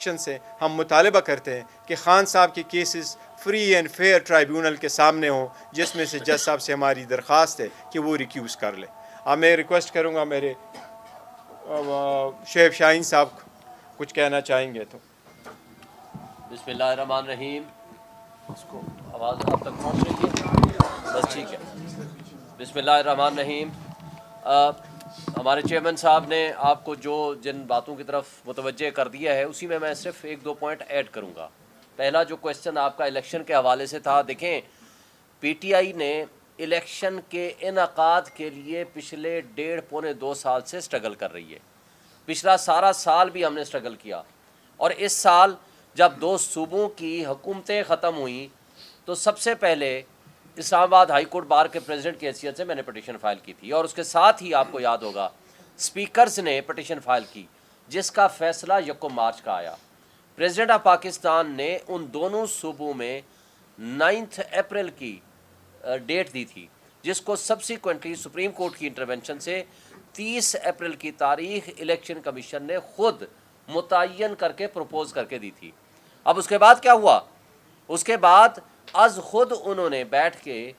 Section سے ہم مطالبہ کرتے ہیں کہ خان صاحب کے cases free and fair tribunal کے سامنے ہوں، جس میں سے جج صاحب سے ہماری درخواست ہے کہ وہ ریکیوز کر لیں۔ اب میں ریکویسٹ کروں گا میرے شعیب شاہین صاحب کچھ کہنا چاہیں گے تو۔ بسم اللہ الرحمن الرحیم۔ اس کو آواز آپ تک پہنچ رہی ہے؟ بس ٹھیک ہے۔ بسم اللہ الرحمن الرحیم۔ ہمارے چیئرمین صاحب نے آپ کو جن باتوں کی طرف متوجہ کر دیا ہے، اسی میں صرف ایک دو پوائنٹ ایڈ کروں گا۔ پہلا جو کویسچن آپ کا الیکشن کے حوالے سے تھا، دیکھیں پی ٹی آئی نے الیکشن کے انعقاد کے لیے پچھلے 1.5 پونے 2 سال سے اسٹرگل کر رہی ہے۔ پچھلا سارا سال بھی ہم نے اسٹرگل کیا، اور اس سال جب 2 صوبوں کی حکومتیں ختم ہوئیں تو سب سے پہلے اسلام آباد ہائی کورٹ بار کے پریزیڈنٹ کی حیثیت سے میں نے پٹیشن فائل کی تھی، اور اس کے ساتھ ہی آپ کو یاد ہوگا اسپیکرز نے پٹیشن فائل کی، جس کا فیصلہ 1 مارچ کا آیا۔ پریزیڈنٹ آف پاکستان نے ان دونوں صوبوں میں 9 اپریل کی ڈیٹ دی تھی، جس کو سبسیکوینٹلی سپریم کورٹ کی انٹرونشن سے 30 اپریل کی تاریخ الیکشن کمیشن نے خود متعین کر کے پروپوز کر کے دی تھی۔ اب اس کے بعد کیا ہوا؟ اس کے بعد از خود انہوں نے بیٹھ کے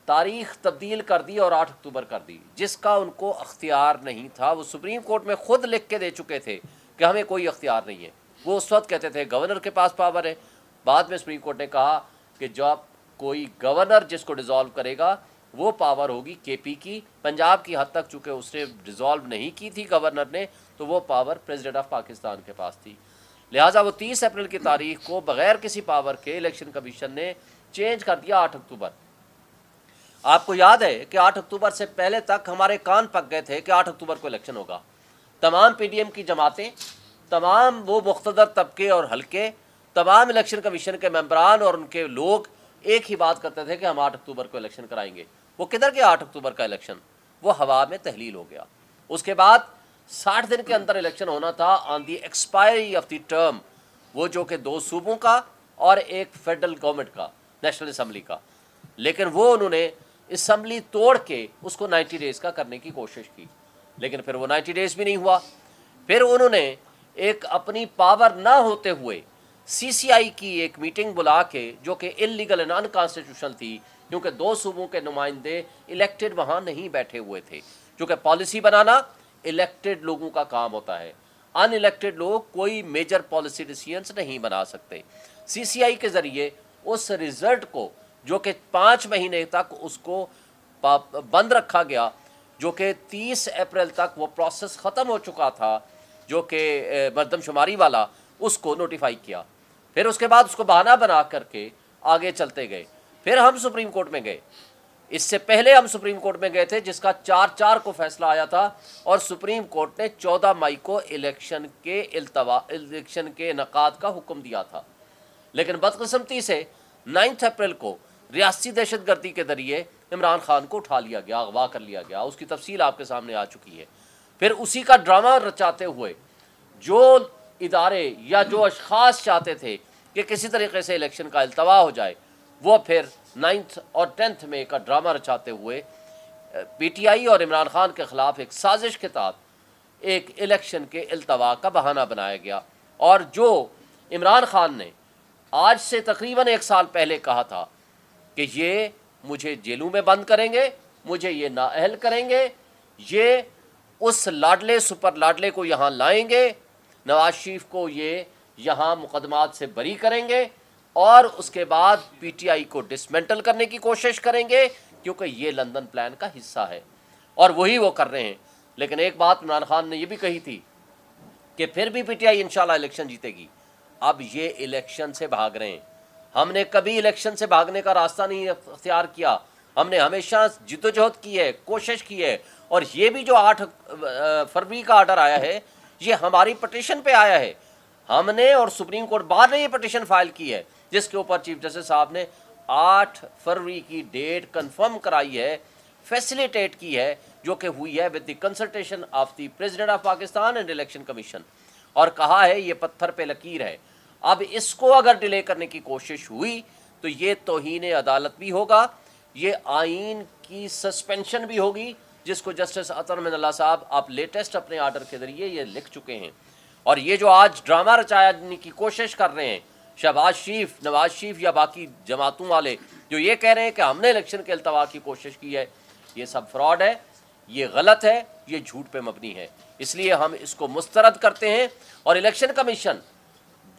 تاریخ تبدیل کر دی اور 8 اکتوبر کر دی، جس کا ان کو اختیار نہیں تھا۔ وہ سپریم کورٹ میں خود لکھ کے دے چکے تھے کہ ہمیں کوئی اختیار نہیں ہے۔ وہ اس وقت کہتے تھے گورنر کے پاس پاور ہے۔ بعد میں سپریم کورٹ نے کہا کہ جب کوئی گورنر جس کو ڈیزالو کرے گا وہ پاور ہوگی کے پی کی۔ پنجاب کی حد تک چونکہ اس نے ڈیزالو نہیں کی تھی گورنر نے، تو وہ پاور پریزیڈنٹ آف پاکستان کے پاس تھی۔ لہٰذا وہ 30 اپریل کی تاریخ کو بغیر کسی پاور کے الیکشن کمیشن نے چینج کر دیا 8 اکتوبر۔ آپ کو یاد ہے کہ 8 اکتوبر سے پہلے تک ہمارے کان پک گئے تھے کہ 8 اکتوبر کو الیکشن ہوگا۔ تمام پی ڈی ایم کی جماعتیں، تمام وہ مقتدر طبقے اور حلقے، تمام الیکشن کمیشن کے ممبران اور ان کے لوگ ایک ہی بات کرتے تھے کہ ہم 8 اکتوبر کو الیکشن کرائیں گے۔ وہ کدھر گیا 8 اکتوبر کا الیکشن؟ وہ ہوا میں تحلیل ہو گیا۔ اس کے بعد 60 دن کے اندر الیکشن ہونا تھا آن دی ایکسپائری آف دی ٹرم، وہ جو کہ 2 صوبوں کا اور ایک فیڈرل گورنمنٹ کا، نیشنل اسمبلی کا۔ لیکن وہ انہوں نے اسمبلی توڑ کے اس کو 90 ڈیز کا کرنے کی کوشش کی، لیکن پھر وہ 90 ڈیز بھی نہیں ہوا۔ پھر انہوں نے ایک اپنی پاور نہ ہوتے ہوئے سی سی آئی کی ایک میٹنگ بلا کے، جو کہ انلیگل اینڈ ان کانسٹیٹیوشنل تھی، کیونکہ 2 صوبوں کے نمائندے الیکٹڈ وہاں نہیں بیٹھے ہوئے تھے، کیونکہ پالیسی بنانا الیکٹڈ لوگوں کا کام ہوتا ہے، ان الیکٹڈ لوگ کوئی میجر پالیسی ڈیسیژنز نہیں بنا سکتے۔ سی سی آئی کے ذریعے اس رزلٹ کو، جو کہ 5 مہینے تک اس کو بند رکھا گیا، جو کہ 30 اپریل تک وہ پروسیس ختم ہو چکا تھا، جو کہ مردم شماری والا، اس کو نوٹیفائی کیا۔ پھر اس کے بعد اس کو بہانہ بنا کر کے آگے چلتے گئے۔ پھر ہم سپریم کورٹ میں گئے۔ اس سے پہلے ہم سپریم کورٹ میں گئے تھے، جس کا 4/4 کو فیصلہ آیا تھا، اور سپریم کورٹ نے 14 مئی کو الیکشن کے انعقاد کا حکم دیا تھا۔ لیکن بدقسمتی سے 9 اپریل کو ریاستی دہشت گردی کے ذریعے عمران خان کو اٹھا لیا گیا، اغوا کر لیا گیا۔ اس کی تفصیل آپ کے سامنے آ چکی ہے۔ پھر اسی کا ڈرامہ رچاتے ہوئے جو ادارے یا جو اشخاص چاہتے تھے کہ کسی طریقے سے الیکشن کا التوا ہو جائے، وہ پھر 9 اور 10 میں کا ڈرامہ رچاتے ہوئے پی ٹی آئی اور عمران خان کے خلاف ایک سازش کے تحت ایک الیکشن کے التوا کا بہانہ بنایا گیا، اور جو عمران خان نے آج سے تقریباً 1 سال پہلے کہا تھا کہ یہ مجھے جیلوں میں بند کریں گے، مجھے یہ نااہل کریں گے، یہ اس لاڈلے سپر لاڈلے کو یہاں لائیں گے، نواز شریف کو یہ یہاں مقدمات سے بری کریں گے، اور اس کے بعد پی ٹی آئی کو ڈسمنٹل کرنے کی کوشش کریں گے، کیونکہ یہ لندن پلان کا حصہ ہے، اور وہی وہ کر رہے ہیں۔ لیکن ایک بات عمران خان نے یہ بھی کہی تھی کہ پھر بھی پی ٹی آئی انشاءاللہ الیکشن جیتے گی۔ اب یہ الیکشن سے بھاگ رہے ہیں۔ ہم نے کبھی الیکشن سے بھاگنے کا راستہ نہیں اختیار کیا، ہم نے ہمیشہ جدوجہد کی ہے، کوشش کی ہے، اور یہ بھی جو 8 فروری کا آرڈر آیا ہے، یہ ہماری پٹیشن پہ آیا ہے۔ ہم نے اور سپریم کورٹ بار نے یہ پٹیشن فائل کی ہے، جس کے اوپر چیف جسٹس صاحب نے 8 فروری کی ڈیٹ کنفرم کرائی ہے، فیسیلیٹیٹ کی ہے، جو کہ ہوئی ہے with the consultation of the president of Pakistan and election commission, اور کہا ہے یہ پتھر پہ لکیر ہے۔ اب اس کو اگر ڈیلے کرنے کی کوشش ہوئی تو یہ توہین عدالت بھی ہوگا، یہ آئین کی سسپینشن بھی ہوگی، جس کو جسٹس عطر من اللہ صاحب آپ لیٹسٹ اپنے آرڈر کے ذریعے یہ لکھ چکے ہیں۔ اور یہ جو آج ڈرامہ رچانے کی کوشش کر رہے ہیں شہباز شریف، نواز شریف یا باقی جماعتوں والے جو یہ کہہ رہے ہیں کہ ہم نے الیکشن کے التوا کی کوشش کی ہے، یہ سب فراڈ ہے، یہ غلط ہے، یہ جھوٹ پہ مبنی ہے. اس لیے ہم اس کو مسترد کرتے ہیں. اور الیکشن کمیشن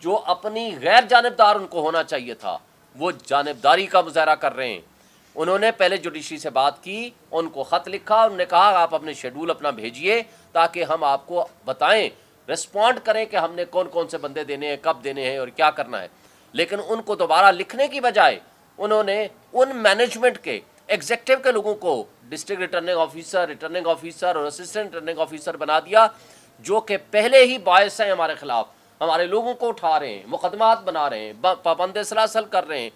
جو اپنی غیر جانبدار ان کو ہونا چاہیے تھا، وہ جانبداری کا مظاہرہ کر رہے ہیں. انہوں نے پہلے جوڈیشری سے بات کی، ان کو خط لکھا، انہوں نے کہا آپ اپنے شیڈول اپنا بھیجئے تاکہ ہم آپ کو بتائیں، رسپونڈ کریں کہ ہم نے کون کون سے بندے دینے ہیں، کب دینے ہیں اور کیا کرنا ہے. لیکن ان کو دوبارہ لکھنے کی بجائے انہوں نے ان مینجمنٹ کے ایگزیکٹو کے لوگوں کو ڈسٹرکٹ ریٹرننگ آفیسر اور اسسٹنٹ ریٹرننگ آفیسر بنا دیا، جو کہ پہلے ہی باعث ہیں ہمارے خلاف، ہمارے لوگوں کو اٹھا رہے ہیں، مقدمات بنا رہے ہیں، پابند سلاسل کر رہے ہیں،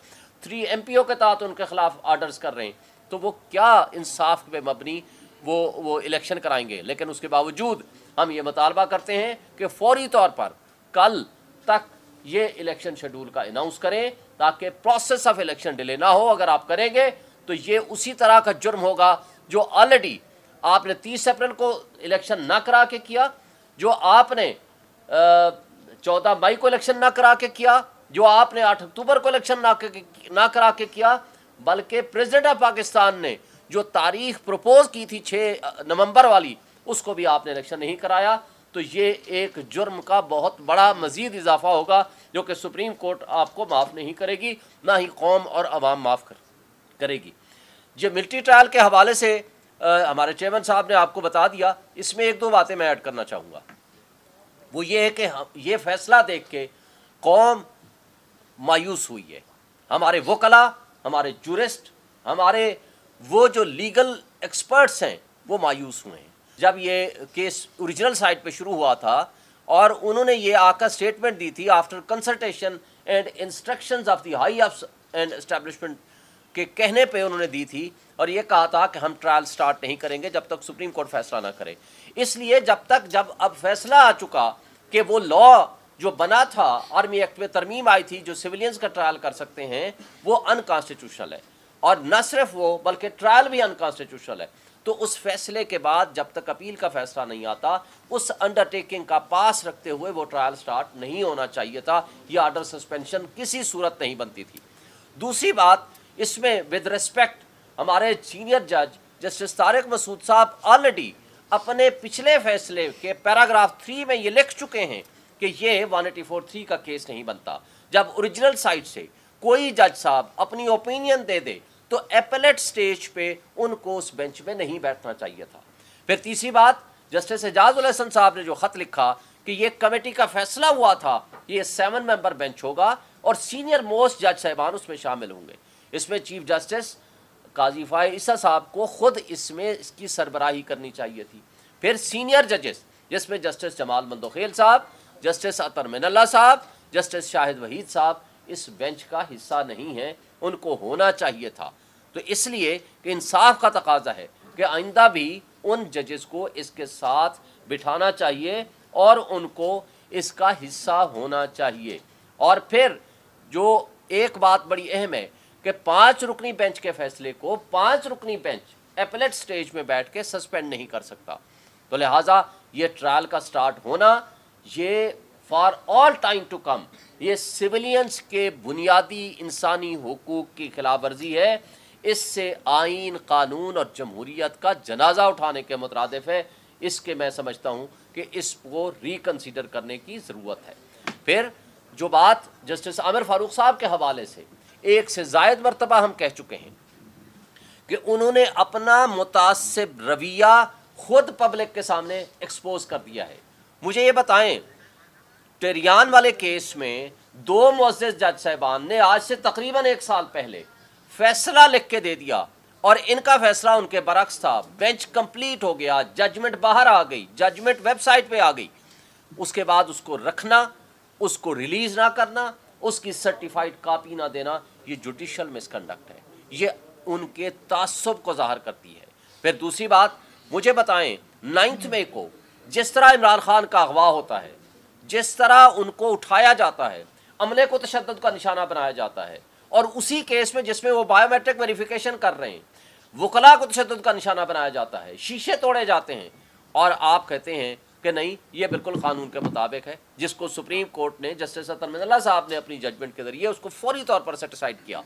3 MPO کے تحت ان کے خلاف آرڈرز کر رہے ہیں. تو وہ کیا انصاف پہ مبنی وہ الیکشن کرائیں گے؟ لیکن اس کے باوجود ہم یہ مطالبہ کرتے ہیں کہ فوری طور پر کل تک یہ الیکشن شیڈول کا اناؤنس کریں تاکہ پروسیس آف الیکشن ڈیلے نہ ہو. اگر آپ کریں گے تو یہ اسی طرح کا جرم ہوگا جو آلریڈی آپ نے 30 اپریل کو الیکشن نہ کرا کے کیا، جو آپ نے 14 مئی کو الیکشن نہ کرا کے کیا، جو آپ نے 8 اکتوبر کو الیکشن نہ کرا کے کیا، بلکہ پریزیڈنٹ آف پاکستان نے جو تاریخ پروپوز کی تھی 6 نومبر والی، اس کو بھی آپ نے الیکشن نہیں کرایا. تو یہ ایک جرم کا بہت بڑا مزید اضافہ ہوگا جو کہ سپریم کورٹ آپ کو معاف نہیں کرے گی، نہ ہی قوم اور عوام معاف کرے گی. جو ملٹری ٹرائل کے حوالے سے ہمارے چیئرمین صاحب نے آپ کو بتا دیا، اس میں 1-2 باتیں میں ایڈ کرنا چاہوں گا. وہ یہ ہے کہ یہ فیصلہ دیکھ کے قوم مایوس ہوئی ہے. ہمارے وکلا، ہمارے جورسٹ، ہمارے وہ جو لیگل ایکسپرٹس ہیں وہ مایوس ہوئے ہیں. جب یہ کیس اوریجنل سائٹ پہ شروع ہوا تھا اور انہوں نے یہ آ کر اسٹیٹمنٹ دی تھی after consultation and instructions of the high and establishment کے کہنے پہ انہوں نے دی تھی، اور یہ کہا تھا کہ ہم ٹرائل سٹارٹ نہیں کریں گے جب تک سپریم کورٹ فیصلہ نہ کرے. اس لیے جب اب فیصلہ آ چکا کہ وہ لا جو بنا تھا آرمی ایکٹ میں ترمیم آئی تھی جو سویلینز کا ٹرائل کر سکتے ہیں، وہ انکانسٹیٹیوشنل ہے. اور نہ صرف وہ بلکہ ٹرائل بھی انکانسٹیٹیوشنل ہے. تو اس فیصلے کے بعد جب تک اپیل کا فیصلہ نہیں آتا، اس انڈرٹیکنگ کا پاس رکھتے ہوئے وہ ٹرائل سٹارٹ نہیں ہونا چاہیے تھا. یہ آرڈر سسپینشن کسی صورت نہیں بنتی تھی. دوسری بات اس میں ود ریسپیکٹ ہمارے سینئر جج جسٹس طارق مسعود صاحب آلریڈی اپنے پچھلے فیصلے کے پیراگراف 3 میں یہ لکھ چکے ہیں کہ یہ 184(3) کا کیس نہیں بنتا. جب اوریجنل سائٹ سے کوئی جج صاحب اپنی اوپینین دے دے تو ایپلیٹ سٹیج پہ ان کو اس بینچ میں نہیں بیٹھنا چاہیے تھا. پھر تیسری بات، جسٹس اعجاز الحسن صاحب نے جو خط لکھا کہ یہ کمیٹی کا فیصلہ ہوا تھا، یہ 7 ممبر بینچ ہوگا اور سینئر موسٹ جج صاحبان اس میں شامل ہوں گے. اس میں چیف جسٹس قاضی فائز عیسیٰ صاحب کو خود اس کی سربراہی کرنی چاہیے تھی. پھر سینئر ججز جس میں جسٹس جمال مندوخیل صاحب، جسٹس اطہر من اللہ صاحب، جسٹس شاہد وحید صاحب اس بینچ کا حصہ نہیں ہیں، ان کو ہونا چاہیے تھا. تو اس لیے کہ انصاف کا تقاضا ہے کہ آئندہ بھی ان ججز کو اس کے ساتھ بٹھانا چاہیے اور ان کو اس کا حصہ ہونا چاہیے. اور پھر جو ایک بات بڑی اہم ہے کہ 5 رکنی بینچ کے فیصلے کو 5 رکنی بینچ ایپلیٹ سٹیج میں بیٹھ کے سسپینڈ نہیں کر سکتا. تو لہٰذا یہ ٹرائل کا سٹارٹ ہونا یہ for all time to come یہ سویلینز کے بنیادی انسانی حقوق کی خلاف ورزی ہے. اس سے آئین، قانون اور جمہوریت کا جنازہ اٹھانے کے مترادف ہے. اس کے میں سمجھتا ہوں کہ اس کو ریکنسیڈر کرنے کی ضرورت ہے. پھر جو بات جسٹس عامر فاروق صاحب کے حوالے سے 1 سے زائد مرتبہ ہم کہہ چکے ہیں کہ انہوں نے اپنا متعصب رویہ خود پبلک کے سامنے ایکسپوز کر دیا ہے. مجھے یہ بتائیں، ٹیریان والے کیس میں 2 معزز جج صاحبان نے آج سے تقریباً 1 سال پہلے فیصلہ لکھ کے دے دیا اور ان کا فیصلہ ان کے برعکس تھا. بینچ کمپلیٹ ہو گیا، ججمنٹ باہر آ گئی، ججمنٹ ویب سائٹ پہ آ گئی. اس کے بعد اس کو رکھنا، اس کو ریلیز نہ کرنا، اس کی سرٹیفائیڈ کاپی نہ دینا، یہ جوڈیشل مس کنڈکٹ ہے. یہ ان کے تعصب کو ظاہر کرتی ہے. پھر دوسری بات، مجھے بتائیں 9 مئی کو جس طرح عمران خان کا اغوا ہوتا ہے، جس طرح ان کو اٹھایا جاتا ہے، عملے کو تشدد کا نشانہ بنایا جاتا ہے، اور اسی کیس میں جس میں وہ بائیو میٹرک ویریفیکیشن کر رہے ہیں وکلاء کو تشدد کا نشانہ بنایا جاتا ہے، شیشے توڑے جاتے ہیں، اور آپ کہتے ہیں کہ کہ نہیں یہ بالکل قانون کے مطابق ہے، جس کو سپریم کورٹ نے جسٹس عطا من اللہ صاحب نے اپنی ججمنٹ کے ذریعے اس کو فوری طور پر سیٹسفائڈ کیا،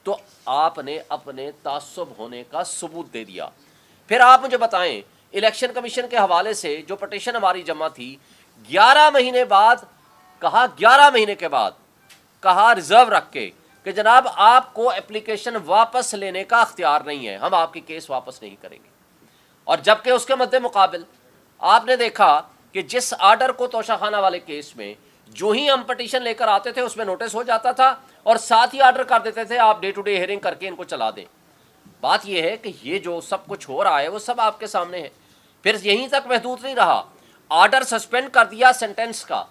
تو آپ نے اپنے تعصب ہونے کا ثبوت دے دیا۔ پھر آپ مجھے بتائیں، الیکشن کمیشن کے حوالے سے جو پٹیشن ہماری جمع تھی 11 مہینے بعد کہا، 11 مہینے کے بعد کہا ریزرو رکھ کے کہ جناب آپ کو اپلیکیشن واپس لینے کا اختیار نہیں ہے، ہم آپ کی کیس واپس نہیں کریں گے۔ اور جبکہ اس کے مد مقابل آپ نے دیکھا کہ جس آرڈر کو توشہ خانہ والے کیس میں جو ہی ہم پٹیشن لے کر آتے تھے اس میں نوٹس ہو جاتا تھا اور ساتھ ہی آرڈر کر دیتے تھے آپ ڈے ٹو ڈے ہیئرنگ کر کے ان کو چلا دیں۔ بات یہ ہے کہ یہ جو سب کچھ ہو رہا ہے وہ سب آپ کے سامنے ہے۔ پھر یہیں تک محدود نہیں رہا، آرڈر سسپینڈ کر دیا سینٹنس کا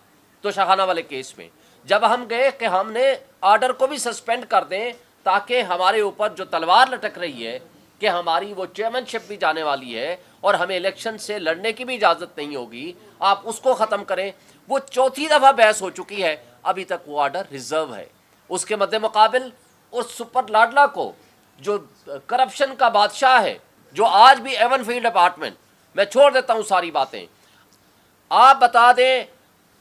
توشہ خانہ والے کیس میں۔ جب ہم گئے کہ ہم نے آرڈر کو بھی سسپینڈ کر دیں تاکہ ہمارے اوپر جو تلوار لٹک رہی ہے کہ ہماری وہ چیئرمین شپ بھی جانے والی ہے اور ہمیں الیکشن سے لڑنے کی بھی اجازت نہیں ہوگی، آپ اس کو ختم کریں، وہ چوتھی دفعہ بحث ہو چکی ہے، ابھی تک وہ آرڈر ریزرو ہے۔ اس کے مد مقابل اس سپر لاڈلا کو جو کرپشن کا بادشاہ ہے، جو آج بھی ایون فیلڈ اپارٹمنٹ، میں چھوڑ دیتا ہوں ساری باتیں، آپ بتا دیں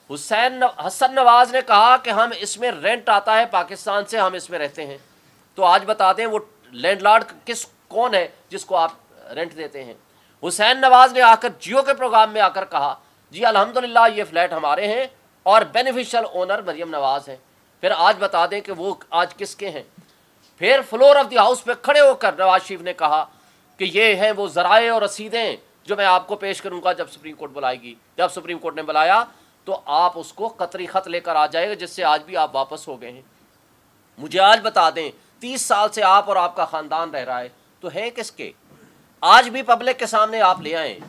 حسن نواز نے کہا کہ ہم اس میں رینٹ آتا ہے پاکستان سے، ہم اس میں رہتے ہیں، تو آج بتا دیں وہ لینڈ لارڈ کون ہے جس کو آپ رینٹ دیتے ہیں۔ حسین نواز نے آ کر جیو کے پروگرام میں آ کر کہا جی الحمدللہ یہ فلیٹ ہمارے ہیں اور بینیفیشل اونر مریم نواز ہیں، پھر آج بتا دیں کہ وہ آج کس کے ہیں۔ پھر فلور آف دی ہاؤس پہ کھڑے ہو کر نواز شریف نے کہا کہ یہ ہیں وہ ذرائع اور رسیدیں جو میں آپ کو پیش کروں گا جب سپریم کورٹ بلائے گی۔ جب سپریم کورٹ نے بلایا تو آپ اس کو قطری خط لے کر آ جائے گا جس سے آج بھی آپ واپس ہو گئے ہیں۔ مجھے آج بتا دیں 30 سال سے آپ اور آپ کا خاندان رہ رہا ہے تو ہے کس کے؟ آج بھی پبلک کے سامنے آپ لے آئیں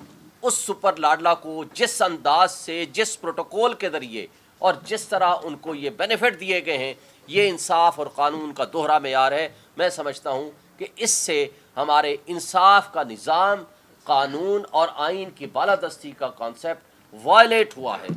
اس سپر لاڈلا کو، جس انداز سے، جس پروٹوکول کے ذریعے اور جس طرح ان کو یہ بینیفٹ دیے گئے ہیں، یہ انصاف اور قانون کا دوہرا معیار ہے۔ میں سمجھتا ہوں کہ اس سے ہمارے انصاف کا نظام، قانون اور آئین کی بالادستی کا کانسیپٹ وائلیٹ ہوا ہے۔